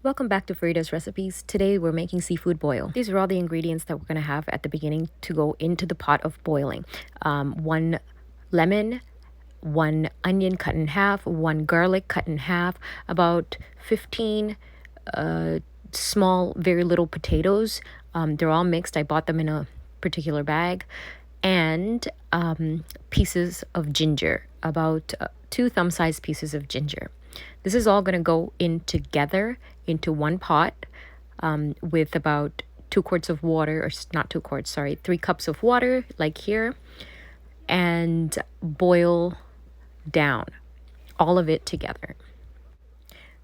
Welcome back to Frida's Recipes. Today we're making seafood boil. These are all the ingredients that we're going to have at the beginning to go into the pot of boiling. 1 lemon, 1 onion cut in half, 1 garlic cut in half, about 15 small, very little potatoes. They're all mixed. I bought them in a particular bag. And pieces of ginger, about 2 thumb-sized pieces of ginger. This is all going to go in together into one pot with about 2 quarts of water, or not 2 quarts, sorry, 3 cups of water, like here, and boil down all of it together.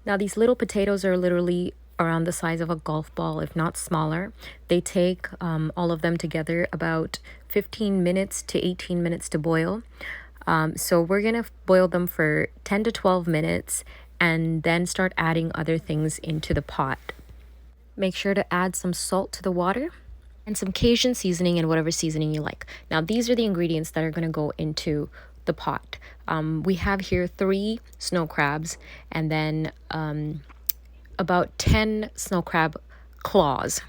Now, these little potatoes are literally around the size of a golf ball, if not smaller. They take all of them together about 15 minutes to 18 minutes to boil. So we're going to boil them for 10 to 12 minutes and then start adding other things into the pot. Make sure to add some salt to the water and some Cajun seasoning and whatever seasoning you like. Now, these are the ingredients that are going to go into the pot. We have here 3 snow crabs and then about 10 snow crab claws.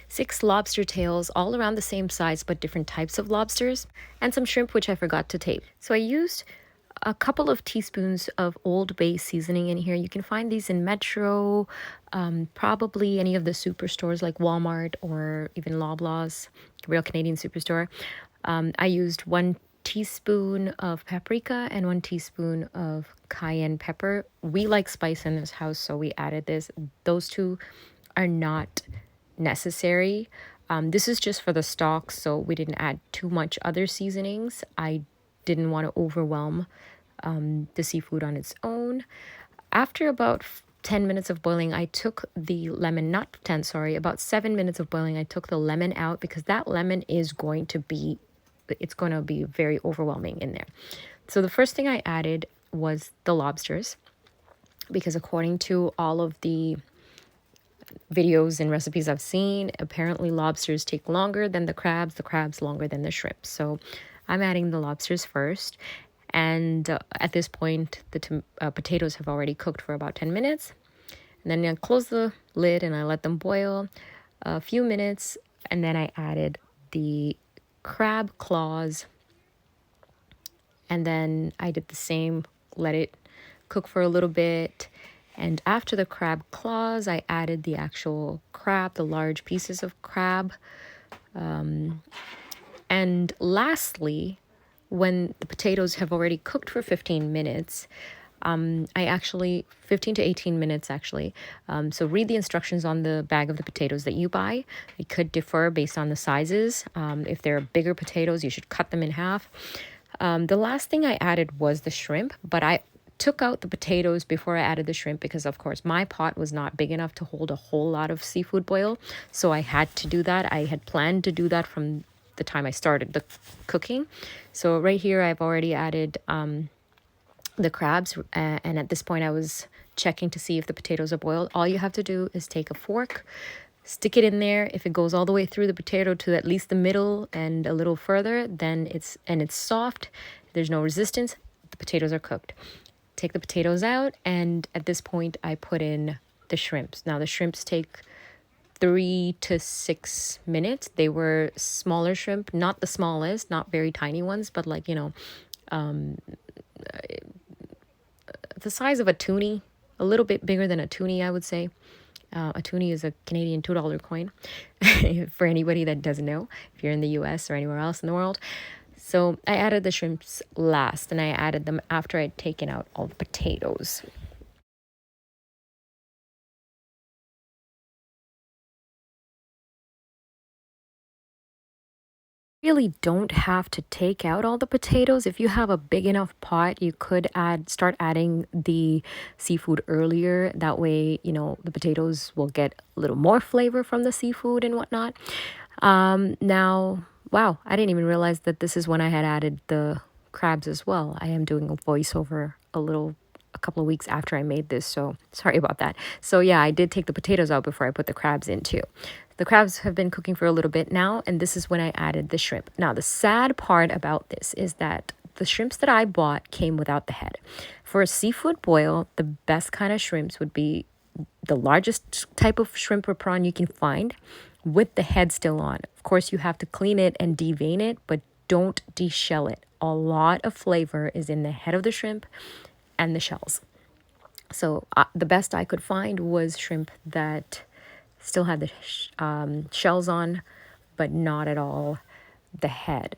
6 lobster tails, all around the same size but different types of lobsters, and some shrimp, which I forgot to tape. So I used a couple of teaspoons of Old Bay seasoning in here. You can find these in Metro, probably any of the superstores like Walmart or even Loblaws, Real Canadian Superstore. I used 1 teaspoon of paprika and 1 teaspoon of cayenne pepper. We like spice in this house, so we added this. Those 2 are not necessary. This is just for the stock, so we didn't add too much other seasonings. I didn't want to overwhelm the seafood on its own. After about 10 minutes of boiling, I took the lemon, not 10, sorry, about 7 minutes of boiling, I took the lemon out because that lemon is going to be, it's going to be very overwhelming in there. So the first thing I added was the lobsters, because according to all of the videos and recipes I've seen, apparently lobsters take longer than the crabs longer than the shrimp. So I'm adding the lobsters first. And at this point, the potatoes have already cooked for about 10 minutes. And then I close the lid and I let them boil a few minutes. And then I added the crab claws. And then I did the same, let it cook for a little bit. And after the crab claws, I added the actual crab, the large pieces of crab. And lastly, when the potatoes have already cooked for 15 minutes, 15 to 18 minutes actually. So read the instructions on the bag of the potatoes that you buy. It could differ based on the sizes. If they're bigger potatoes, you should cut them in half. The last thing I added was the shrimp, but I took out the potatoes before I added the shrimp because, of course, my pot was not big enough to hold a whole lot of seafood boil. So I had to do that. I had planned to do that from the time I started the cooking. So right here, I've already added the crabs. And at this point, I was checking to see if the potatoes are boiled. All you have to do is take a fork, stick it in there. If it goes all the way through the potato to at least the middle and a little further, then it's soft. There's no resistance. The potatoes are cooked. Take the potatoes out, and at this point I put in the shrimps. Now the shrimps take 3 to 6 minutes. They were smaller shrimp, not the smallest, not very tiny ones, but like, you know, the size of a toonie, a little bit bigger than a toonie, I would say. A toonie is a Canadian $2 coin for anybody that doesn't know, if you're in the US or anywhere else in the world. So I added the shrimps last, and I added them after I'd taken out all the potatoes. Really don't have to take out all the potatoes. If you have a big enough pot, you could start adding the seafood earlier. That way, you know, the potatoes will get a little more flavor from the seafood and whatnot. Now, wow, I didn't even realize that this is when I had added the crabs as well. I am doing a voiceover a couple of weeks after I made this, so sorry about that. So yeah, I did take the potatoes out before I put the crabs in too. The crabs have been cooking for a little bit now, and this is when I added the shrimp. Now, the sad part about this is that the shrimps that I bought came without the head. For a seafood boil, the best kind of shrimps would be the largest type of shrimp or prawn you can find with the head still on. Of course, you have to clean it and devein it, but don't deshell it. A lot of flavor is in the head of the shrimp and the shells. So the best I could find was shrimp that still had the shells on, but not at all the head.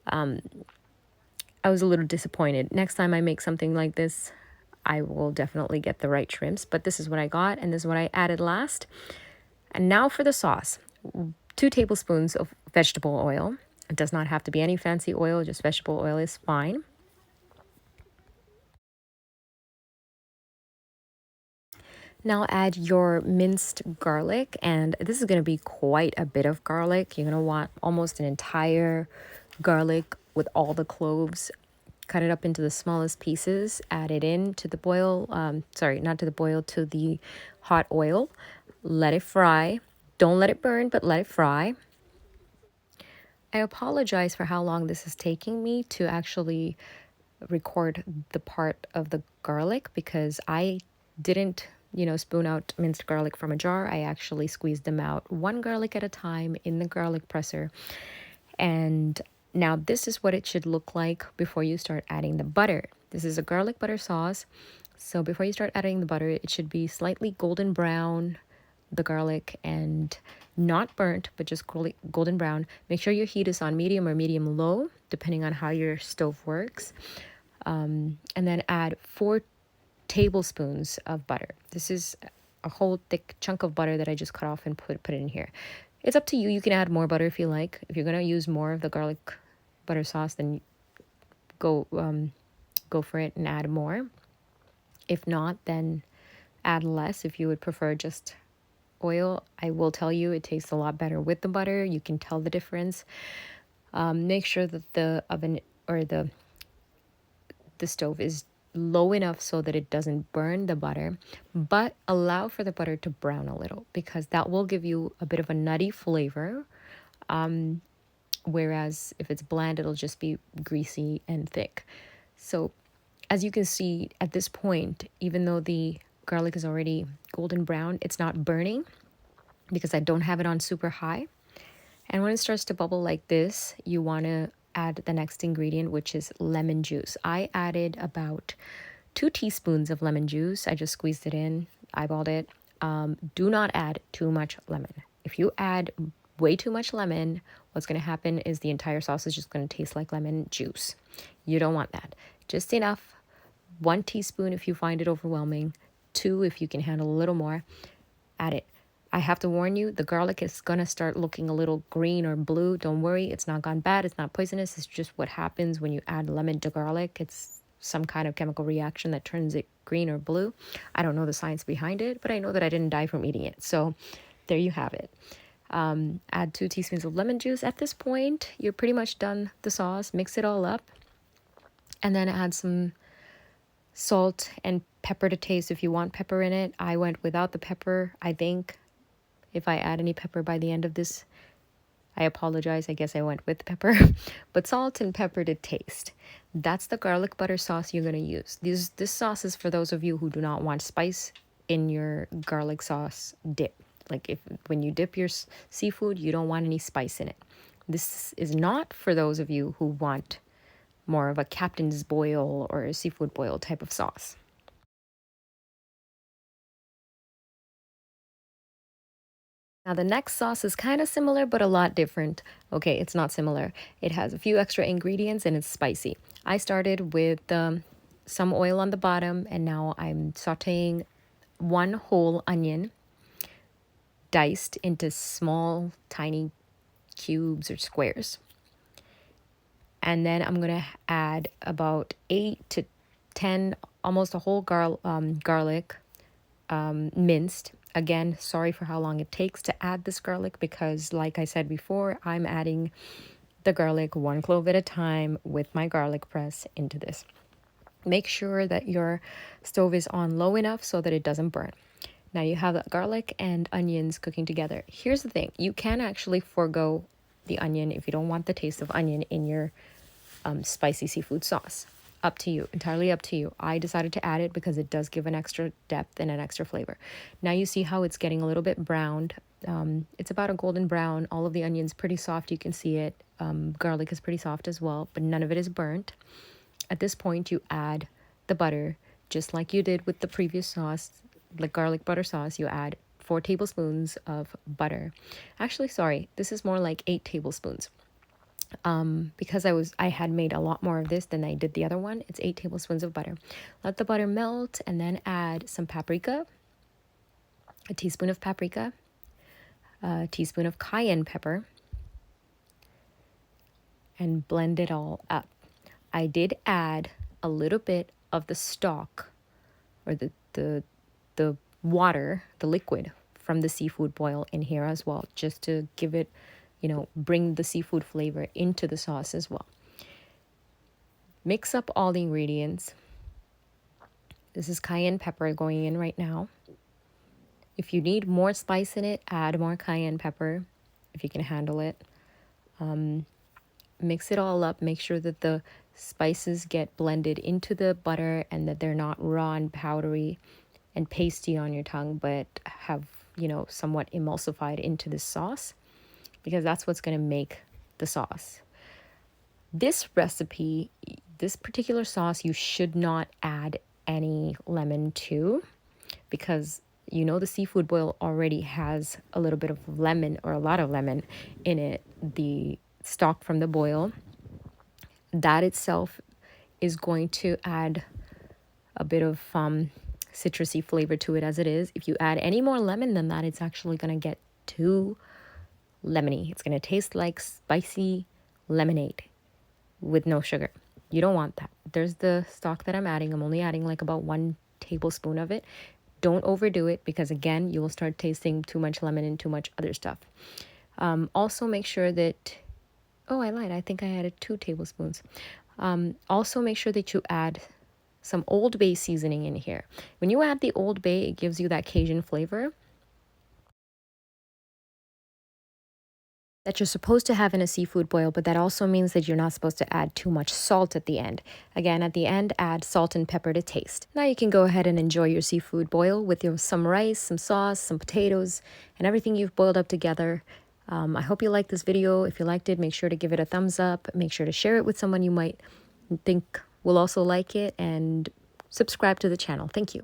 I was a little disappointed. Next time I make something like this, I will definitely get the right shrimps, but this is what I got, and this is what I added last. And now for the sauce. 2 tablespoons of vegetable oil. It does not have to be any fancy oil, just vegetable oil is fine. Now add your minced garlic, and this is going to be quite a bit of garlic. You're going to want almost an entire garlic with all the cloves. Cut it up into the smallest pieces, add it in to the boil, not to the boil, to the hot oil. Let it fry. Don't let it burn, but let it fry. I apologize for how long this is taking me to actually record the part of the garlic, because I didn't, spoon out minced garlic from a jar. I actually squeezed them out one garlic at a time in the garlic presser. And now this is what it should look like before you start adding the butter. This is a garlic butter sauce. So before you start adding the butter, it should be slightly golden brown, the garlic, and not burnt, but just golden brown. Make sure your heat is on medium or medium low, depending on how your stove works. And then add 4 tablespoons of butter. This is a whole thick chunk of butter that I just cut off and put it in here. It's up to you. You can add more butter if you like. If you're going to use more of the garlic butter sauce, then go for it and add more. If not, then add less if you would prefer just oil. I will tell you, it tastes a lot better with the butter. You can tell the difference. Make sure that the oven or the stove is low enough so that it doesn't burn the butter, but allow for the butter to brown a little, because that will give you a bit of a nutty flavor. Whereas if it's bland, it'll just be greasy and thick. So as you can see at this point, even though the garlic is already golden brown, it's not burning because I don't have it on super high. And when it starts to bubble like this, you want to add the next ingredient, which is lemon juice. I added about 2 teaspoons of lemon juice. I just squeezed it in, eyeballed it. Do not add too much lemon. If you add way too much lemon, what's going to happen is the entire sauce is just going to taste like lemon juice. You don't want that. Just enough. 1 teaspoon if you find it overwhelming. 2 if you can handle a little more. Add it. I have to warn you, the garlic is going to start looking a little green or blue. Don't worry, it's not gone bad. It's not poisonous. It's just what happens when you add lemon to garlic. It's some kind of chemical reaction that turns it green or blue. I don't know the science behind it, but I know that I didn't die from eating it. So there you have it. Add 2 teaspoons of lemon juice. At this point, you're pretty much done the sauce. Mix it all up. And then add some salt and pepper to taste if you want pepper in it. I went without the pepper, I think. If I add any pepper by the end of this, I apologize. I guess I went with pepper. But salt and pepper to taste. That's the garlic butter sauce you're going to use. This sauce is for those of you who do not want spice in your garlic sauce dip. Like when you dip your seafood, you don't want any spice in it. This is not for those of you who want more of a captain's boil or a seafood boil type of sauce. Now the next sauce is kind of similar, but a lot different. Okay, it's not similar. It has a few extra ingredients and it's spicy. I started with some oil on the bottom, and now I'm sauteing 1 whole onion, diced into small, tiny cubes or squares. And then I'm going to add about 8 to 10, almost a whole garlic, minced. Again, sorry for how long it takes to add this garlic, because like I said before, I'm adding the garlic 1 clove at a time with my garlic press into this. Make sure that your stove is on low enough so that it doesn't burn. Now you have the garlic and onions cooking together. Here's the thing. You can actually forego the onion if you don't want the taste of onion in your spicy seafood sauce. up to you, entirely up to you. I decided to add it because it does give an extra depth and an extra flavor. Now you see how it's getting a little bit browned. It's about a golden brown. All of the onions pretty soft, you can see it. Garlic is pretty soft as well, but none of it is burnt. At this point, you add the butter, just like you did with the previous sauce, like garlic butter sauce. You add 4 tablespoons of butter. Actually, sorry, this is more like 8 tablespoons. Because I had made a lot more of this than I did the other one. It's 8 tablespoons of butter. Let the butter melt and then add some paprika, a teaspoon of paprika, a teaspoon of cayenne pepper, and blend it all up. I did add a little bit of the stock, or the water, the liquid from the seafood boil in here as well, just to give it, bring the seafood flavor into the sauce as well. Mix up all the ingredients. This is cayenne pepper going in right now. If you need more spice in it, add more cayenne pepper if you can handle it. Mix it all up. Make sure that the spices get blended into the butter and that they're not raw and powdery and pasty on your tongue, but have, somewhat emulsified into the sauce, because that's what's going to make the sauce. This recipe, this particular sauce, you should not add any lemon to, because the seafood boil already has a little bit of lemon, or a lot of lemon in it. The stock from the boil, that itself is going to add a bit of citrusy flavor to it as it is. If you add any more lemon than that, it's actually going to get too lemony. It's going to taste like spicy lemonade with no sugar. You don't want that. There's the stock that I'm adding. I'm only adding like about 1 tablespoon of it. Don't overdo it, because again, you will start tasting too much lemon and too much other stuff. Also make sure that, I lied. I think I added 2 tablespoons. Also make sure that you add some Old Bay seasoning in here. When you add the Old Bay, it gives you that Cajun flavor that you're supposed to have in a seafood boil, but that also means that you're not supposed to add too much salt at the end. Again, at the end, add salt and pepper to taste. Now you can go ahead and enjoy your seafood boil with some rice, some sauce, some potatoes, and everything you've boiled up together. I hope you liked this video. If you liked it, make sure to give it a thumbs up. Make sure to share it with someone you might think will also like it, and subscribe to the channel. Thank you.